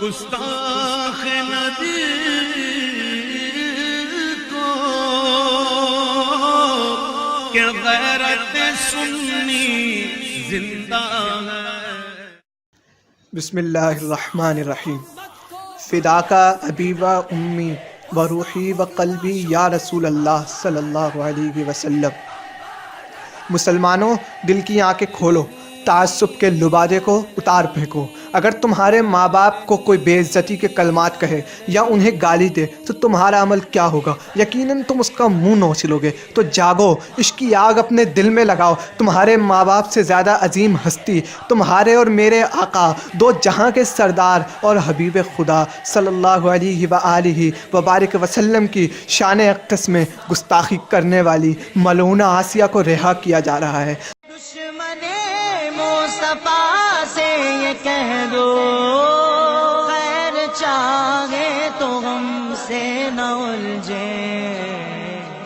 گستاخ نبی کو کہ غیرت سنی زندہ ہے۔ بسم اللہ الرحمن الرحیم۔ فداکا ابی و امی و روحی و قلبی یا رسول اللہ صلی اللہ علیہ وسلم۔ مسلمانوں، دل کی آنکھیں کھولو، تعصب کے لبادے کو اتار پھینکو۔ اگر تمہارے ماں باپ کو کوئی بے عزتی کے کلمات کہے یا انہیں گالی دے تو تمہارا عمل کیا ہوگا؟ یقیناً تم اس کا منہ نوچ لو گے۔ تو جاگو، عشق کی آگ اپنے دل میں لگاؤ۔ تمہارے ماں باپ سے زیادہ عظیم ہستی تمہارے اور میرے آقا، دو جہاں کے سردار اور حبیب خدا صلی اللہ علیہ وآلہ وبارک وسلم کی شان اقدس میں گستاخی کرنے والی ملعونہ آسیہ کو رہا کیا جا رہا ہے۔ مصطفیٰ سے یہ کہہ دو، خیر چاہے تو ہم سے نہ الجھے،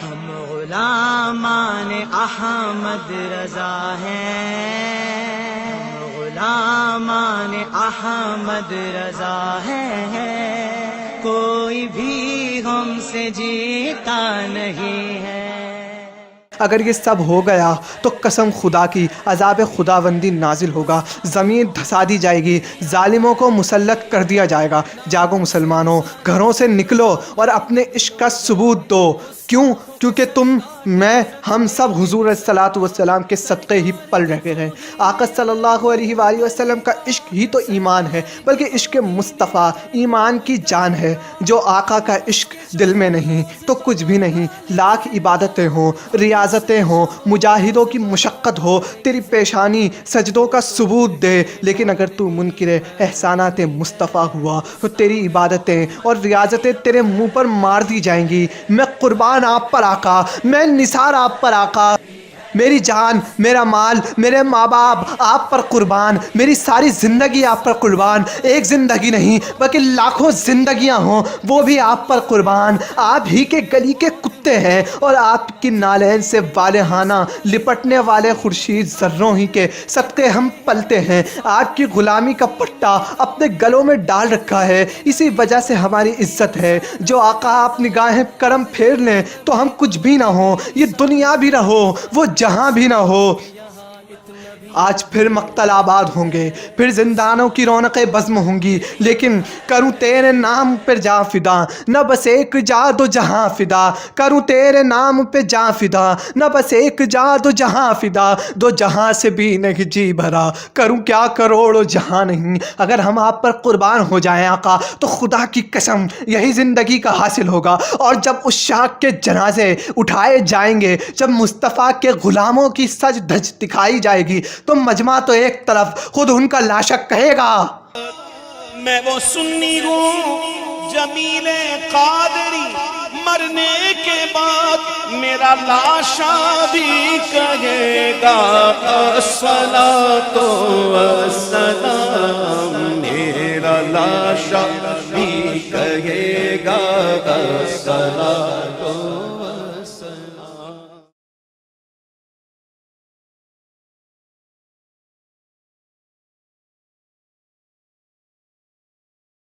ہم غلامان احمد رضا ہیں، ہم غلامان احمد رضا ہیں، کوئی بھی ہم سے جیتا نہیں ہے۔ اگر یہ سب ہو گیا تو قسم خدا کی عذاب خداوندی نازل ہوگا، زمین دھسا دی جائے گی، ظالموں کو مسلط کر دیا جائے گا۔ جاگو مسلمانوں، گھروں سے نکلو اور اپنے عشق کا ثبوت دو۔ کیوں؟ کیونکہ تم، میں، ہم سب حضور صلی والسلام کے صدقے ہی پل رہے ہیں۔ آقا صلی اللہ علیہ وآلہ وسلم کا عشق ہی تو ایمان ہے، بلکہ عشق مصطفیٰ ایمان کی جان ہے۔ جو آقا کا عشق دل میں نہیں تو کچھ بھی نہیں۔ لاکھ عبادتیں ہوں، ریاضتیں ہوں، مجاہدوں کی مشقت ہو، تیری پیشانی سجدوں کا ثبوت دے، لیکن اگر تو منکر احسانات مصطفیٰ ہوا تو تیری عبادتیں اور ریاضتیں تیرے منہ پر مار دی جائیں گی۔ میں قربان آپ پر آقا، میں نثار آپ پر آقا، میری جان، میرا مال، میرے ماں باپ آپ پر قربان، میری ساری زندگی آپ پر قربان۔ ایک زندگی نہیں بلکہ لاکھوں زندگیاں ہوں وہ بھی آپ پر قربان۔ آپ ہی کے گلی کے کتے ہیں اور آپ کی نالین سے والہانہ لپٹنے والے خورشید ذروں ہی کے صدقے ہم پلتے ہیں۔ آپ کی غلامی کا پٹا اپنے گلوں میں ڈال رکھا ہے، اسی وجہ سے ہماری عزت ہے۔ جو آقا آپ نگاہیں کرم پھیر لیں تو ہم کچھ بھی نہ ہوں، یہ دنیا بھی نہ ہو، وہ جہاں بھی نہ ہو۔ آج پھر مقتل آباد ہوں گے، پھر زندانوں کی رونقیں بزم ہوں گی، لیکن کروں تیرے نام پر جاں فدا، نہ بس ایک جا دو جہاں فدا۔ کروں تیرے نام پہ جاں فدا، نہ بس ایک جا دو جہاں فدا۔ دو جہاں سے بھی نہیں جی بھرا، کروں کیا کروڑوں جہاں نہیں۔ اگر ہم آپ پر قربان ہو جائیں آقا تو خدا کی قسم یہی زندگی کا حاصل ہوگا۔ اور جب اس شاخ کے جنازے اٹھائے جائیں گے، جب مصطفیٰ کے غلاموں کی سج دھج دکھائی جائے گی تو مجمع تو ایک طرف خود ان کا لاشا کہے گا، میں وہ سنی ہوں جمیل قادری، مرنے کے بعد میرا لاشا بھی کہے گا الصلاۃ والسلام، میرا لاشا بھی کہے گا الصلاۃ